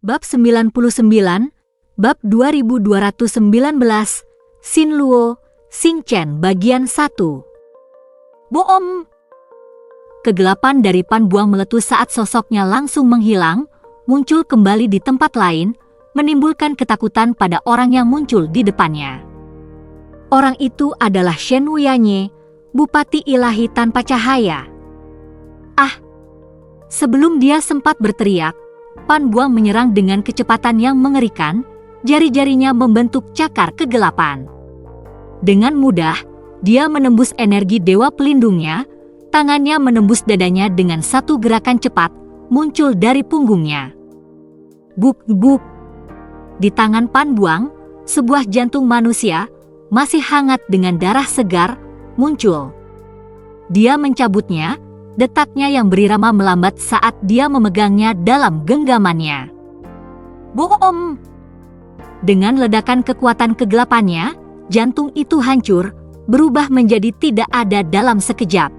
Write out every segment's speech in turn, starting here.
Bab 99, Bab 2219, Xin Luo, Xing Chen bagian 1. Boom! Kegelapan dari Pan Buang meletus saat sosoknya langsung menghilang, muncul kembali di tempat lain, menimbulkan ketakutan pada orang yang muncul di depannya. Orang itu adalah Shen Wuyanye, Bupati Ilahi tanpa cahaya. Ah! Sebelum dia sempat berteriak, Pan Buang menyerang dengan kecepatan yang mengerikan, jari-jarinya membentuk cakar kegelapan. Dengan mudah, dia menembus energi dewa pelindungnya, tangannya menembus dadanya dengan satu gerakan cepat, muncul dari punggungnya. Buk-buk. Di tangan Pan Buang, sebuah jantung manusia, masih hangat dengan darah segar, muncul. Dia mencabutnya, detaknya yang berirama melambat saat dia memegangnya dalam genggamannya. Boom! Dengan ledakan kekuatan kegelapannya, jantung itu hancur, berubah menjadi tidak ada dalam sekejap.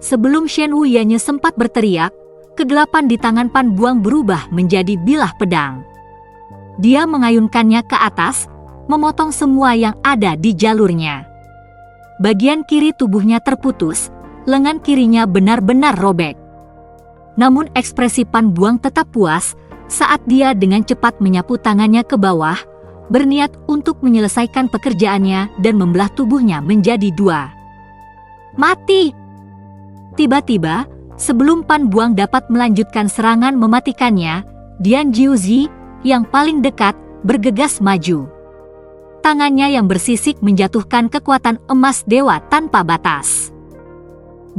Sebelum Shen Wuyanye sempat berteriak, kegelapan di tangan Pan Buang berubah menjadi bilah pedang. Dia mengayunkannya ke atas, memotong semua yang ada di jalurnya. Bagian kiri tubuhnya terputus, lengan kirinya benar-benar robek. Namun ekspresi Pan Buang tetap puas saat dia dengan cepat menyapu tangannya ke bawah, berniat untuk menyelesaikan pekerjaannya dan membelah tubuhnya menjadi dua. Mati! Tiba-tiba, sebelum Pan Buang dapat melanjutkan serangan mematikannya, Dian Jiuzi, yang paling dekat, bergegas maju. Tangannya yang bersisik menjatuhkan kekuatan emas dewa tanpa batas.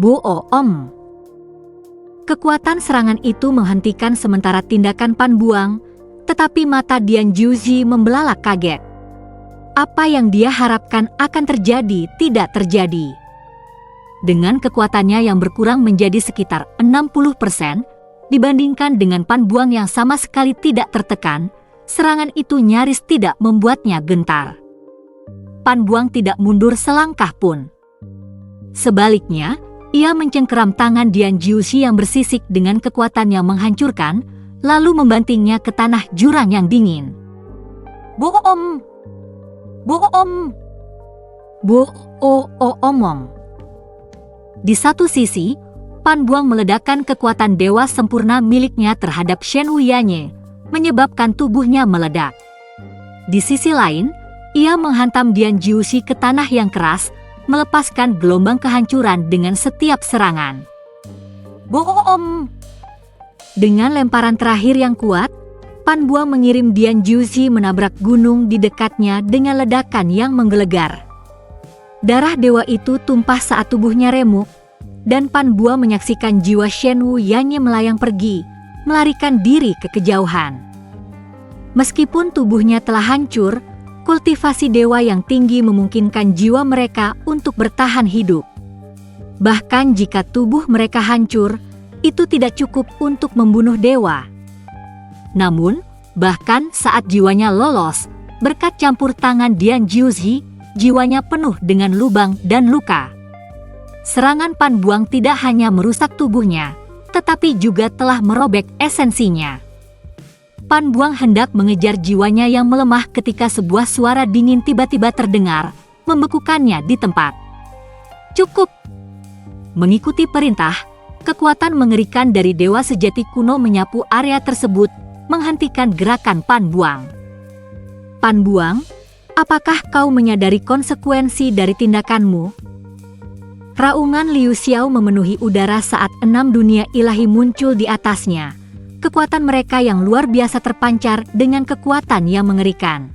Boom! Kekuatan serangan itu menghentikan sementara tindakan Pan Buang, tetapi mata Dian Jiuzi membelalak kaget. Apa yang dia harapkan akan terjadi tidak terjadi. Dengan kekuatannya yang berkurang menjadi sekitar 60%, dibandingkan dengan Pan Buang yang sama sekali tidak tertekan, serangan itu nyaris tidak membuatnya gentar. Pan Buang tidak mundur selangkah pun. Sebaliknya, ia mencengkeram tangan Dian Jiuzi yang bersisik dengan kekuatan yang menghancurkan, lalu membantingnya ke tanah jurang yang dingin. Boom! Boom! Boom! Di satu sisi, Pan Buang meledakkan kekuatan dewa sempurna miliknya terhadap Shen Wuyanye, menyebabkan tubuhnya meledak. Di sisi lain, ia menghantam Dian Jiuzi ke tanah yang keras, melepaskan gelombang kehancuran dengan setiap serangan. Boom! Dengan lemparan terakhir yang kuat, Pan Buang mengirim Dian Jiuzi menabrak gunung di dekatnya dengan ledakan yang menggelegar. Darah dewa itu tumpah saat tubuhnya remuk, dan Pan Buang menyaksikan jiwa Shen Wuyanye melayang pergi, melarikan diri ke kejauhan. Meskipun tubuhnya telah hancur, kultivasi dewa yang tinggi memungkinkan jiwa mereka untuk bertahan hidup. Bahkan jika tubuh mereka hancur, itu tidak cukup untuk membunuh dewa. Namun, bahkan saat jiwanya lolos, berkat campur tangan Dian Jiuzi, jiwanya penuh dengan lubang dan luka. Serangan Pan Buang tidak hanya merusak tubuhnya, tetapi juga telah merobek esensinya. Pan Buang hendak mengejar jiwanya yang melemah ketika sebuah suara dingin tiba-tiba terdengar, membekukannya di tempat. Cukup! Mengikuti perintah, kekuatan mengerikan dari dewa sejati kuno menyapu area tersebut, menghentikan gerakan Pan Buang. Pan Buang, apakah kau menyadari konsekuensi dari tindakanmu? Raungan Liu Xiao memenuhi udara saat 6 dunia ilahi muncul di atasnya. Kekuatan mereka yang luar biasa terpancar dengan kekuatan yang mengerikan.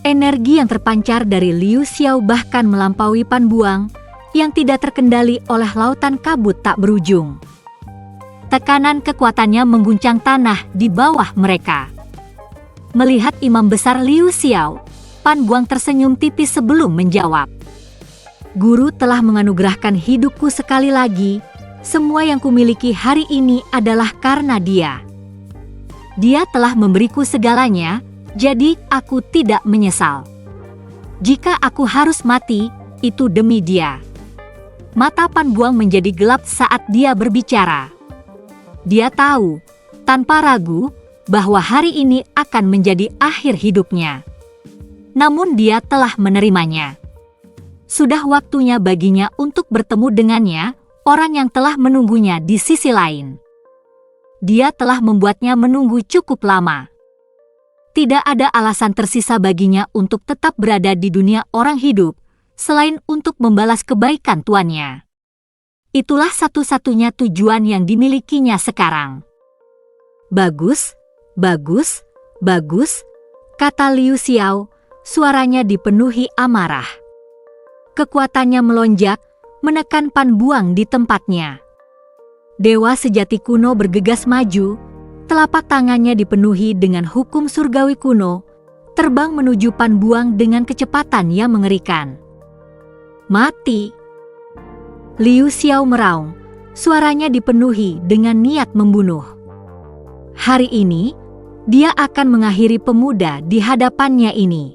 Energi yang terpancar dari Liu Xiao bahkan melampaui Pan Buang, yang tidak terkendali oleh lautan kabut tak berujung. Tekanan kekuatannya mengguncang tanah di bawah mereka. Melihat imam besar Liu Xiao, Pan Buang tersenyum tipis sebelum menjawab. Guru telah menganugerahkan hidupku sekali lagi. Semua yang kumiliki hari ini adalah karena dia. Dia telah memberiku segalanya, jadi aku tidak menyesal. Jika aku harus mati, itu demi dia. Mata Pan Buang menjadi gelap saat dia berbicara. Dia tahu, tanpa ragu, bahwa hari ini akan menjadi akhir hidupnya. Namun dia telah menerimanya. Sudah waktunya baginya untuk bertemu dengannya, orang yang telah menunggunya di sisi lain. Dia telah membuatnya menunggu cukup lama. Tidak ada alasan tersisa baginya untuk tetap berada di dunia orang hidup, selain untuk membalas kebaikan tuannya. Itulah satu-satunya tujuan yang dimilikinya sekarang. Bagus, bagus, bagus, kata Liu Xiao, suaranya dipenuhi amarah. Kekuatannya melonjak, menekan Pan Buang di tempatnya. Dewa sejati kuno bergegas maju, telapak tangannya dipenuhi dengan hukum surgawi kuno, terbang menuju Pan Buang dengan kecepatan yang mengerikan. Mati! Liu Xiao meraung, suaranya dipenuhi dengan niat membunuh. Hari ini, dia akan mengakhiri pemuda di hadapannya ini.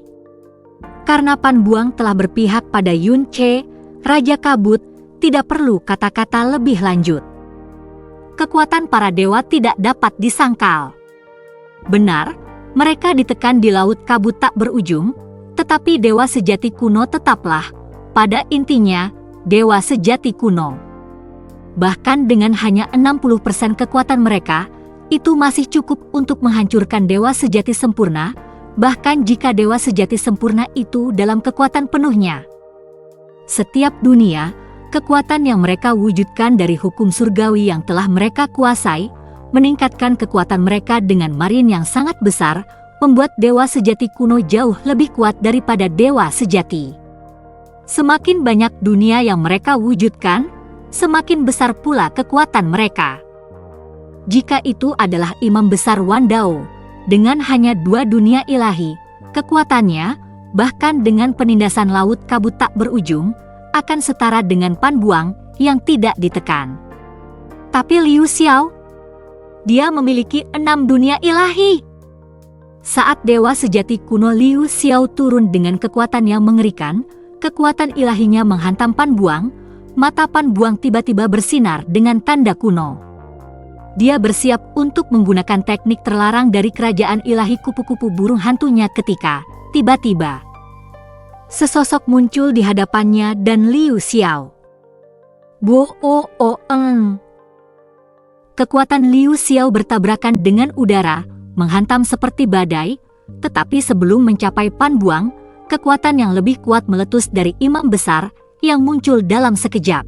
Karena Pan Buang telah berpihak pada Yun Ce, Raja Kabut, tidak perlu kata-kata lebih lanjut. Kekuatan para dewa tidak dapat disangkal. Benar, mereka ditekan di laut kabut tak berujung, tetapi dewa sejati kuno tetaplah, pada intinya, dewa sejati kuno. Bahkan dengan hanya 60% kekuatan mereka, itu masih cukup untuk menghancurkan dewa sejati sempurna, bahkan jika dewa sejati sempurna itu dalam kekuatan penuhnya. Setiap dunia, kekuatan yang mereka wujudkan dari hukum surgawi yang telah mereka kuasai, meningkatkan kekuatan mereka dengan marin yang sangat besar, membuat dewa sejati kuno jauh lebih kuat daripada dewa sejati. Semakin banyak dunia yang mereka wujudkan, semakin besar pula kekuatan mereka. Jika itu adalah imam besar Wan Dao, dengan hanya 2 dunia ilahi, kekuatannya, bahkan dengan penindasan laut kabut tak berujung, akan setara dengan Pan Buang yang tidak ditekan. Tapi Liu Xiao, dia memiliki 6 dunia ilahi. Saat dewa sejati kuno Liu Xiao turun dengan kekuatan yang mengerikan, kekuatan ilahinya menghantam Pan Buang, mata Pan Buang tiba-tiba bersinar dengan tanda kuno. Dia bersiap untuk menggunakan teknik terlarang dari kerajaan ilahi kupu-kupu burung hantunya ketika, tiba-tiba, sesosok muncul di hadapannya dan Liu Xiao. Kekuatan Liu Xiao bertabrakan dengan udara, menghantam seperti badai, tetapi sebelum mencapai Pan Buang, kekuatan yang lebih kuat meletus dari imam besar yang muncul dalam sekejap.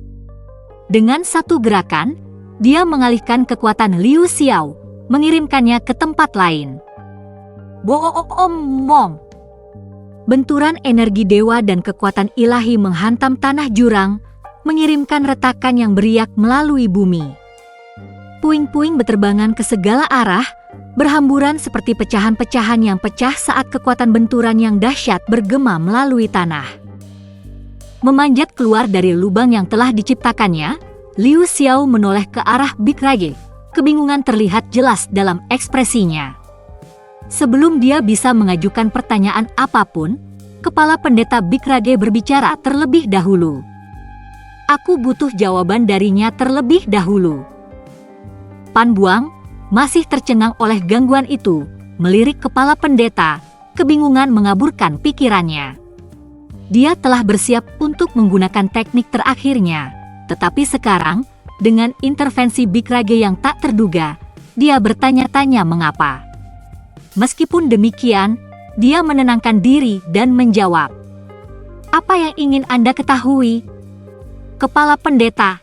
Dengan satu gerakan, dia mengalihkan kekuatan Liu Xiao, mengirimkannya ke tempat lain. Benturan energi dewa dan kekuatan ilahi menghantam tanah jurang, mengirimkan retakan yang beriak melalui bumi. Puing-puing beterbangan ke segala arah, berhamburan seperti pecahan-pecahan yang pecah saat kekuatan benturan yang dahsyat bergema melalui tanah. Memanjat keluar dari lubang yang telah diciptakannya, Liu Xiao menoleh ke arah Big Rage. Kebingungan terlihat jelas dalam ekspresinya. Sebelum dia bisa mengajukan pertanyaan apapun, kepala pendeta Big Rage berbicara terlebih dahulu. Aku butuh jawaban darinya terlebih dahulu. Pan Buang masih tercengang oleh gangguan itu, melirik kepala pendeta, kebingungan mengaburkan pikirannya. Dia telah bersiap untuk menggunakan teknik terakhirnya, tetapi sekarang, dengan intervensi Big Rage yang tak terduga, dia bertanya-tanya mengapa. Meskipun demikian, dia menenangkan diri dan menjawab. Apa yang ingin Anda ketahui? Kepala pendeta.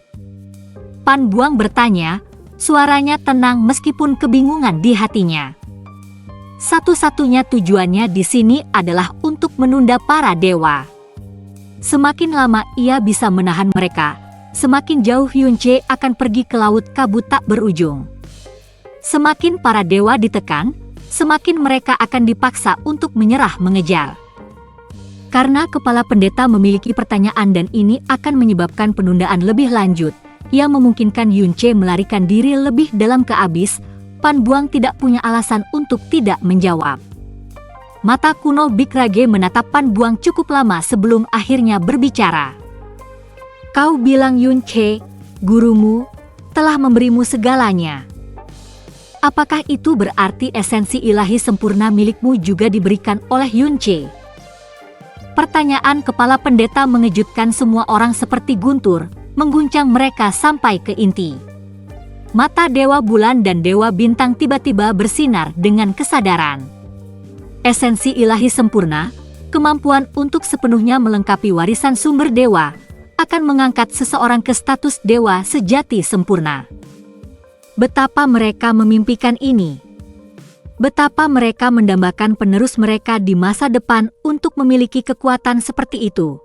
Pan Buang bertanya, suaranya tenang meskipun kebingungan di hatinya. Satu-satunya tujuannya di sini adalah untuk menunda para dewa. Semakin lama ia bisa menahan mereka, semakin jauh Yun Ce akan pergi ke laut kabut tak berujung. Semakin para dewa ditekan, semakin mereka akan dipaksa untuk menyerah mengejar. Karena kepala pendeta memiliki pertanyaan dan ini akan menyebabkan penundaan lebih lanjut, yang memungkinkan Yun Ce melarikan diri lebih dalam ke abis, Pan Buang tidak punya alasan untuk tidak menjawab. Mata kuno Big Rage menatap Pan Buang cukup lama sebelum akhirnya berbicara. Kau bilang Yun Ce, gurumu, telah memberimu segalanya. Apakah itu berarti esensi ilahi sempurna milikmu juga diberikan oleh Yunche? Pertanyaan kepala pendeta mengejutkan semua orang seperti guntur, mengguncang mereka sampai ke inti. Mata Dewa Bulan dan Dewa Bintang tiba-tiba bersinar dengan kesadaran. Esensi ilahi sempurna, kemampuan untuk sepenuhnya melengkapi warisan sumber dewa, akan mengangkat seseorang ke status dewa sejati sempurna. Betapa mereka memimpikan ini. Betapa mereka mendambakan penerus mereka di masa depan untuk memiliki kekuatan seperti itu.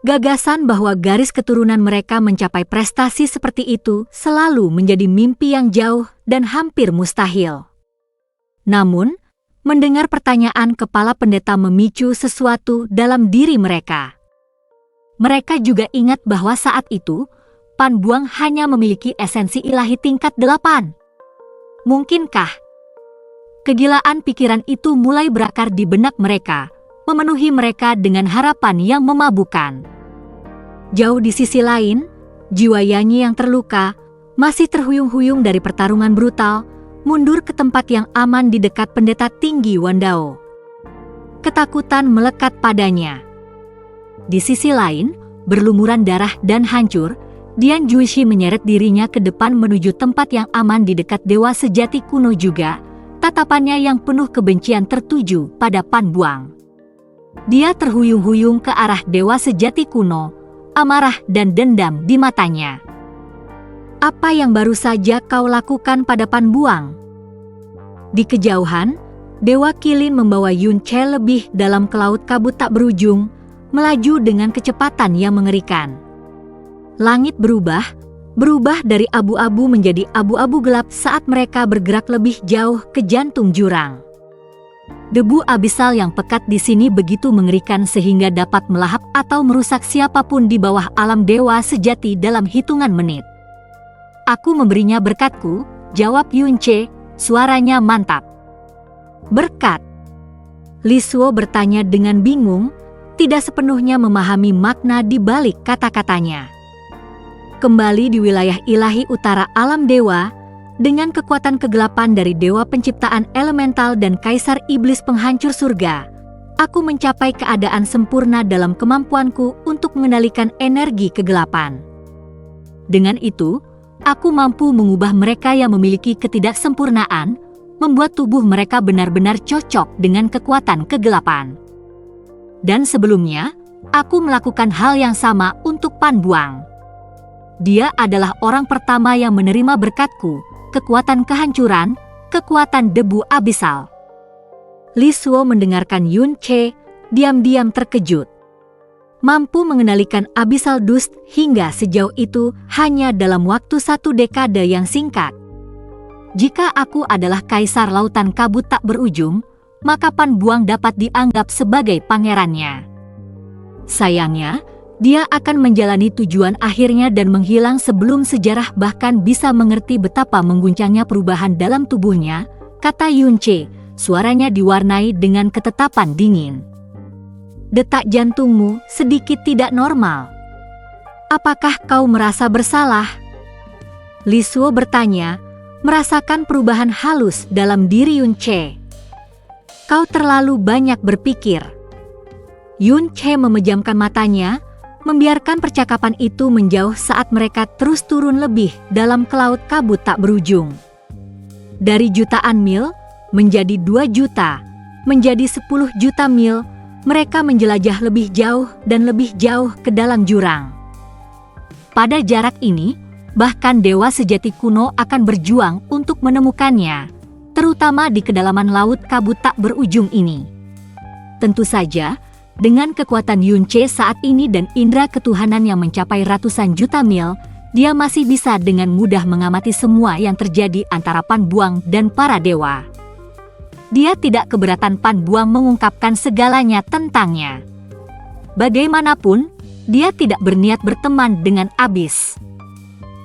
Gagasan bahwa garis keturunan mereka mencapai prestasi seperti itu selalu menjadi mimpi yang jauh dan hampir mustahil. Namun, mendengar pertanyaan kepala pendeta memicu sesuatu dalam diri mereka. Mereka juga ingat bahwa saat itu, Pan Buang hanya memiliki esensi ilahi tingkat 8. Mungkinkah? Kegilaan pikiran itu mulai berakar di benak mereka, memenuhi mereka dengan harapan yang memabukkan. Jauh di sisi lain, jiwa Yanyi yang terluka, masih terhuyung-huyung dari pertarungan brutal, mundur ke tempat yang aman di dekat pendeta tinggi Wandao. Ketakutan melekat padanya. Di sisi lain, berlumuran darah dan hancur, Dian Juishi menyeret dirinya ke depan menuju tempat yang aman di dekat dewa sejati kuno juga, tatapannya yang penuh kebencian tertuju pada Pan Buang. Dia terhuyung-huyung ke arah dewa sejati kuno, amarah dan dendam di matanya. Apa yang baru saja kau lakukan pada Pan Buang? Di kejauhan, Dewa Kilin membawa Yunche lebih dalam ke laut kabut tak berujung, melaju dengan kecepatan yang mengerikan. Langit berubah dari abu-abu menjadi abu-abu gelap saat mereka bergerak lebih jauh ke jantung jurang. Debu abisal yang pekat di sini begitu mengerikan sehingga dapat melahap atau merusak siapapun di bawah alam dewa sejati dalam hitungan menit. Aku memberinya berkatku, jawab Yunche, suaranya mantap. Berkat? Li Suo bertanya dengan bingung, tidak sepenuhnya memahami makna di balik kata-katanya. Kembali di wilayah ilahi utara alam dewa, dengan kekuatan kegelapan dari dewa penciptaan elemental dan kaisar iblis penghancur surga, aku mencapai keadaan sempurna dalam kemampuanku untuk mengendalikan energi kegelapan. Dengan itu, aku mampu mengubah mereka yang memiliki ketidaksempurnaan, membuat tubuh mereka benar-benar cocok dengan kekuatan kegelapan. Dan sebelumnya, aku melakukan hal yang sama untuk Pan Buang. Dia adalah orang pertama yang menerima berkatku, kekuatan kehancuran, kekuatan debu abisal. Li Suo mendengarkan Yunche, diam-diam terkejut. Mampu mengendalikan Abyssal Dust hingga sejauh itu hanya dalam waktu 1 dekade yang singkat. Jika aku adalah kaisar lautan kabut tak berujung, maka Pan Buang dapat dianggap sebagai pangerannya. Sayangnya, dia akan menjalani tujuan akhirnya dan menghilang sebelum sejarah bahkan bisa mengerti betapa mengguncangnya perubahan dalam tubuhnya, kata Yunche, suaranya diwarnai dengan ketetapan dingin. Detak jantungmu sedikit tidak normal. Apakah kau merasa bersalah? Li Suo bertanya, merasakan perubahan halus dalam diri Yunche. Kau terlalu banyak berpikir. Yunche memejamkan matanya, membiarkan percakapan itu menjauh saat mereka terus turun lebih dalam ke laut kabut tak berujung. Dari jutaan mil, menjadi 2 juta, menjadi 10 juta mil, mereka menjelajah lebih jauh dan lebih jauh ke dalam jurang. Pada jarak ini, bahkan dewa sejati kuno akan berjuang untuk menemukannya, terutama di kedalaman laut kabut tak berujung ini. Tentu saja, dengan kekuatan Yunche saat ini dan indera ketuhanan yang mencapai ratusan juta mil, dia masih bisa dengan mudah mengamati semua yang terjadi antara Pan Buang dan para dewa. Dia tidak keberatan Pan Buang mengungkapkan segalanya tentangnya. Bagaimanapun, dia tidak berniat berteman dengan Abyss.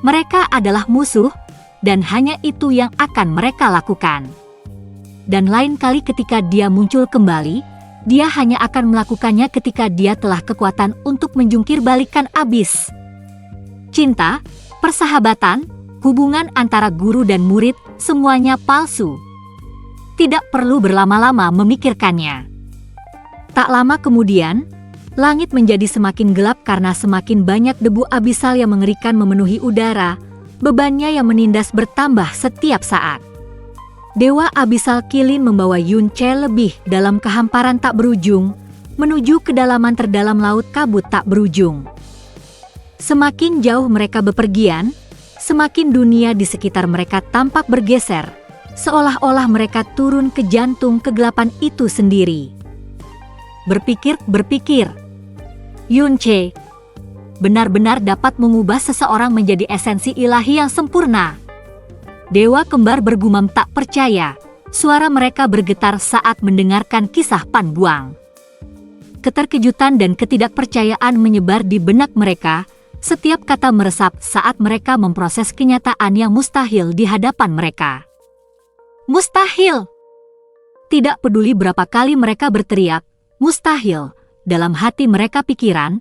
Mereka adalah musuh, dan hanya itu yang akan mereka lakukan. Dan lain kali ketika dia muncul kembali, dia hanya akan melakukannya ketika dia telah kekuatan untuk menjungkir balikan Abyss. Cinta, persahabatan, Hubungan antara guru dan murid semuanya palsu. Tidak perlu berlama-lama memikirkannya. Tak lama kemudian, langit menjadi semakin gelap karena semakin banyak debu abisal yang mengerikan memenuhi udara. Bebannya yang menindas bertambah setiap saat. Dewa abisal Qilin membawa Yunche lebih dalam kehamparan tak berujung, menuju kedalaman terdalam laut kabut tak berujung. Semakin jauh mereka bepergian, semakin dunia di sekitar mereka tampak bergeser, seolah-olah mereka turun ke jantung kegelapan itu sendiri. Berpikir, Yunche benar-benar dapat mengubah seseorang menjadi esensi ilahi yang sempurna. Dewa kembar bergumam tak percaya, suara mereka bergetar saat mendengarkan kisah Pan Buang. Keterkejutan dan ketidakpercayaan menyebar di benak mereka. Setiap kata meresap saat mereka memproses kenyataan yang mustahil di hadapan mereka. Mustahil! Tidak peduli berapa kali mereka berteriak, mustahil, dalam hati mereka pikiran,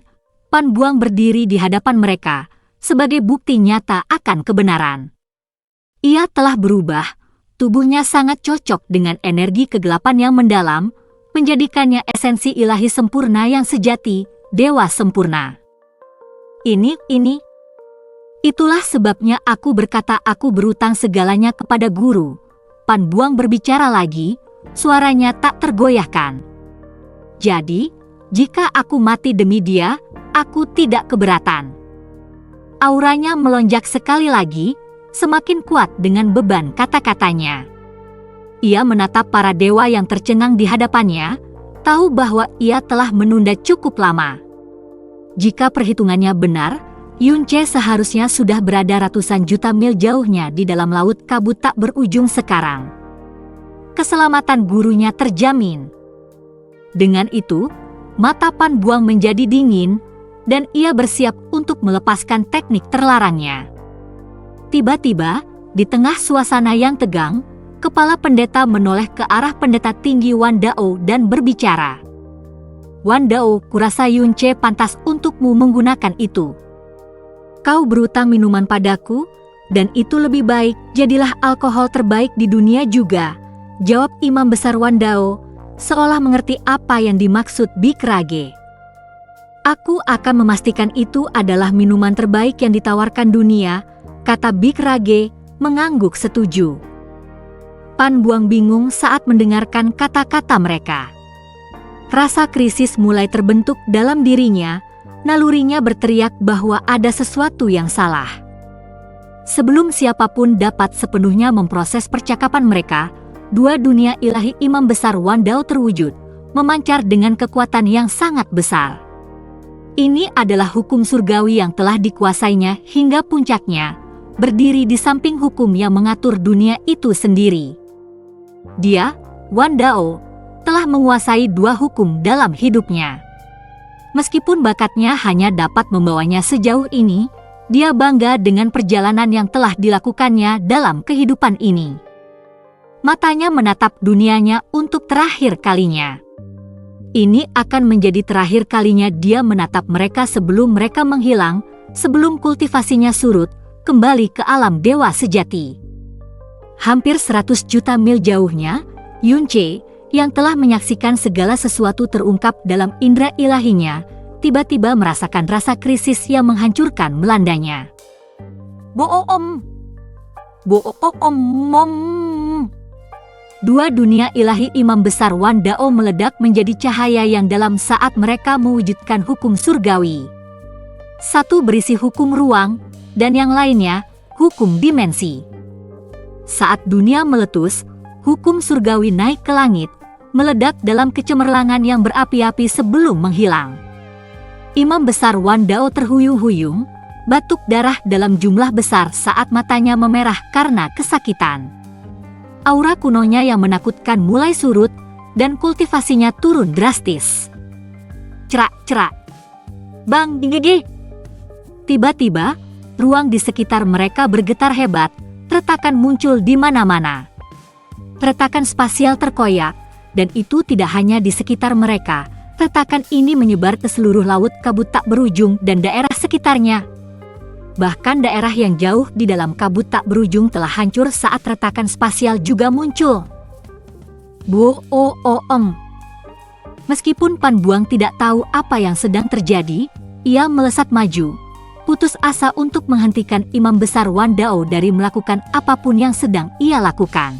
Pan Buang berdiri di hadapan mereka, sebagai bukti nyata akan kebenaran. Ia telah berubah, tubuhnya sangat cocok dengan energi kegelapan yang mendalam, menjadikannya esensi ilahi sempurna yang sejati, dewa sempurna. Itulah sebabnya aku berkata aku berutang segalanya kepada guru. Pan Buang berbicara lagi, suaranya tak tergoyahkan. Jadi, jika aku mati demi dia, aku tidak keberatan. Auranya melonjak sekali lagi, semakin kuat dengan beban kata-katanya. Ia menatap para dewa yang tercengang di hadapannya, tahu bahwa ia telah menunda cukup lama. Jika perhitungannya benar, Yunche seharusnya sudah berada ratusan juta mil jauhnya di dalam laut kabut tak berujung sekarang. Keselamatan gurunya terjamin. Dengan itu, mata Pan Buang menjadi dingin, dan ia bersiap untuk melepaskan teknik terlarangnya. Tiba-tiba, di tengah suasana yang tegang, kepala pendeta menoleh ke arah pendeta tinggi Wan Dao dan berbicara. Wan Dao, kurasa Yunche pantas untukmu menggunakan itu. Kau berutang minuman padaku, dan itu lebih baik, jadilah alkohol terbaik di dunia juga, jawab Imam Besar Wan Dao, seolah mengerti apa yang dimaksud Bikrage. Aku akan memastikan itu adalah minuman terbaik yang ditawarkan dunia, kata Bikrage, mengangguk setuju. Pan Buang bingung saat mendengarkan kata-kata mereka. Rasa krisis mulai terbentuk dalam dirinya, nalurinya berteriak bahwa ada sesuatu yang salah. Sebelum siapapun dapat sepenuhnya memproses percakapan mereka, dua dunia ilahi Imam Besar Wan Dao terwujud, memancar dengan kekuatan yang sangat besar. Ini adalah hukum surgawi yang telah dikuasainya hingga puncaknya, berdiri di samping hukum yang mengatur dunia itu sendiri. Dia, Wan Dao, telah menguasai dua hukum dalam hidupnya. Meskipun bakatnya hanya dapat membawanya sejauh ini, dia bangga dengan perjalanan yang telah dilakukannya dalam kehidupan ini. Matanya menatap dunianya untuk terakhir kalinya. Ini akan menjadi terakhir kalinya dia menatap mereka sebelum mereka menghilang, sebelum kultivasinya surut, kembali ke alam dewa sejati. Hampir 100 juta mil jauhnya, Yunche, yang telah menyaksikan segala sesuatu terungkap dalam indera ilahinya, tiba-tiba merasakan rasa krisis yang menghancurkan melandanya. Boom! Dua dunia ilahi Imam Besar Wan Dao meledak menjadi cahaya yang dalam saat mereka mewujudkan hukum surgawi. Satu berisi hukum ruang, dan yang lainnya, hukum dimensi. Saat dunia meletus, hukum surgawi naik ke langit, meledak dalam kecemerlangan yang berapi-api sebelum menghilang. Imam Besar Wan Dao terhuyung-huyung, batuk darah dalam jumlah besar saat matanya memerah karena kesakitan. Aura kunonya yang menakutkan mulai surut, dan kultivasinya turun drastis. Cerak-cerak. Bang Dingege! Tiba-tiba, ruang di sekitar mereka bergetar hebat, retakan muncul di mana-mana. Retakan spasial terkoyak, dan itu tidak hanya di sekitar mereka, retakan ini menyebar ke seluruh laut kabut tak berujung dan daerah sekitarnya. Bahkan daerah yang jauh di dalam kabut tak berujung telah hancur saat retakan spasial juga muncul. Meskipun Pan Buang tidak tahu apa yang sedang terjadi, ia melesat maju, putus asa untuk menghentikan Imam Besar Wan Dao dari melakukan apapun yang sedang ia lakukan.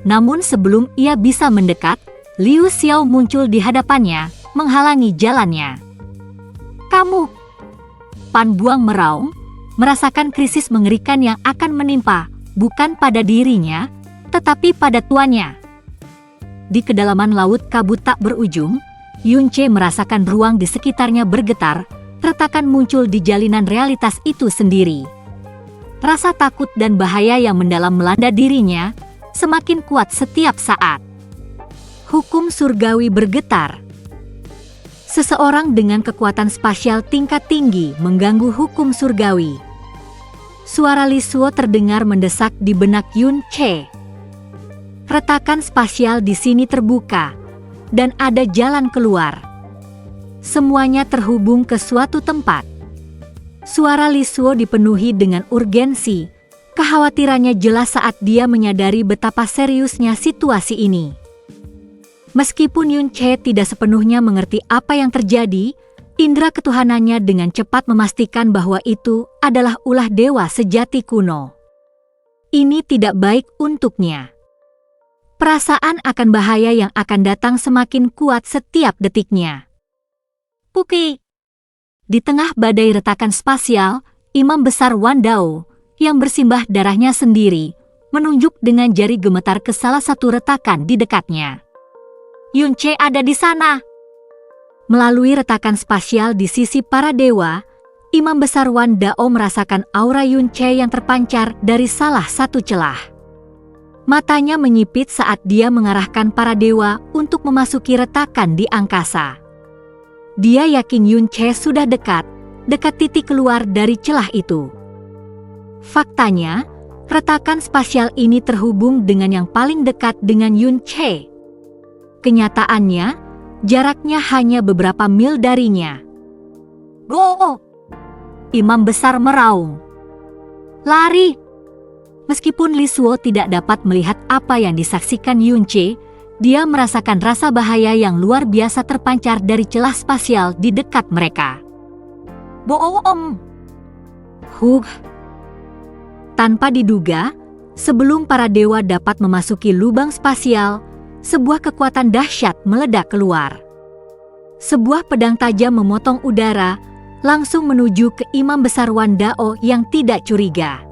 Namun sebelum ia bisa mendekat, Liu Xiao muncul di hadapannya, menghalangi jalannya. "Kamu!" Pan Buang meraung, merasakan krisis mengerikan yang akan menimpa, bukan pada dirinya, tetapi pada tuannya. Di kedalaman laut kabut tak berujung, Yun Ce merasakan ruang di sekitarnya bergetar, retakan muncul di jalinan realitas itu sendiri. Rasa takut dan bahaya yang mendalam melanda dirinya, semakin kuat setiap saat. Hukum surgawi bergetar. Seseorang dengan kekuatan spasial tingkat tinggi mengganggu hukum surgawi. Suara Li Suo terdengar mendesak di benak Yun Ce. Retakan spasial di sini terbuka, dan ada jalan keluar. Semuanya terhubung ke suatu tempat. Suara Li Suo dipenuhi dengan urgensi. Kekhawatirannya jelas saat dia menyadari betapa seriusnya situasi ini. Meskipun Yun Ce tidak sepenuhnya mengerti apa yang terjadi, indera ketuhanannya dengan cepat memastikan bahwa itu adalah ulah dewa sejati kuno. Ini tidak baik untuknya. Perasaan akan bahaya yang akan datang semakin kuat setiap detiknya. Puki! Di tengah badai retakan spasial, Imam Besar Wan Dao, yang bersimbah darahnya sendiri, menunjuk dengan jari gemetar ke salah satu retakan di dekatnya. "Yun Ce ada di sana!" Melalui retakan spasial di sisi para dewa, Imam Besar Wan Dao merasakan aura Yun Ce yang terpancar dari salah satu celah. Matanya menyipit saat dia mengarahkan para dewa untuk memasuki retakan di angkasa. Dia yakin Yun Ce sudah dekat titik keluar dari celah itu. Faktanya, retakan spasial ini terhubung dengan yang paling dekat dengan Yun Ce. Kenyataannya, jaraknya hanya beberapa mil darinya. "Go!" Imam Besar meraung. "Lari!" Meskipun Li Suo tidak dapat melihat apa yang disaksikan Yun Ce, dia merasakan rasa bahaya yang luar biasa terpancar dari celah spasial di dekat mereka. "Boom!" Tanpa diduga, sebelum para dewa dapat memasuki lubang spasial, sebuah kekuatan dahsyat meledak keluar. Sebuah pedang tajam memotong udara, langsung menuju ke Imam Besar Wan Dao yang tidak curiga.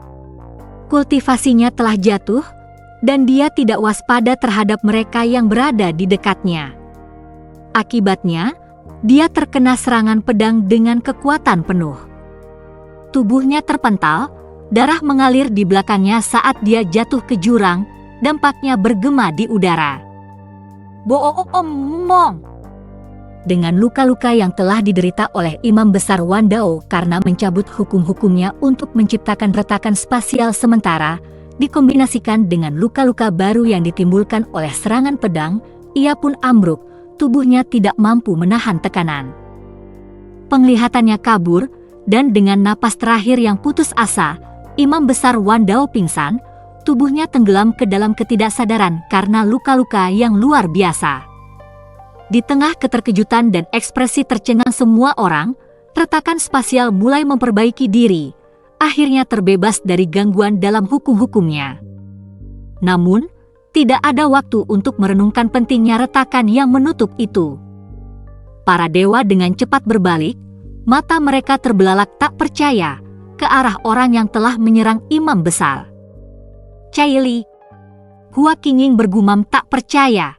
Kultivasinya telah jatuh, dan dia tidak waspada terhadap mereka yang berada di dekatnya. Akibatnya, dia terkena serangan pedang dengan kekuatan penuh. Tubuhnya terpental, darah mengalir di belakangnya saat dia jatuh ke jurang, dampaknya bergema di udara. Boom! Dengan luka-luka yang telah diderita oleh Imam Besar Wan Dao karena mencabut hukum-hukumnya untuk menciptakan retakan spasial sementara, dikombinasikan dengan luka-luka baru yang ditimbulkan oleh serangan pedang, ia pun ambruk, tubuhnya tidak mampu menahan tekanan. Penglihatannya kabur, dan dengan napas terakhir yang putus asa, Imam Besar Wan Dao pingsan, tubuhnya tenggelam ke dalam ketidaksadaran karena luka-luka yang luar biasa. Di tengah keterkejutan dan ekspresi tercengang semua orang, retakan spasial mulai memperbaiki diri, akhirnya terbebas dari gangguan dalam hukum-hukumnya. Namun, tidak ada waktu untuk merenungkan pentingnya retakan yang menutup itu. Para dewa dengan cepat berbalik, mata mereka terbelalak tak percaya ke arah orang yang telah menyerang Imam Besar. "Cai Li!" Hua Qingying bergumam tak percaya.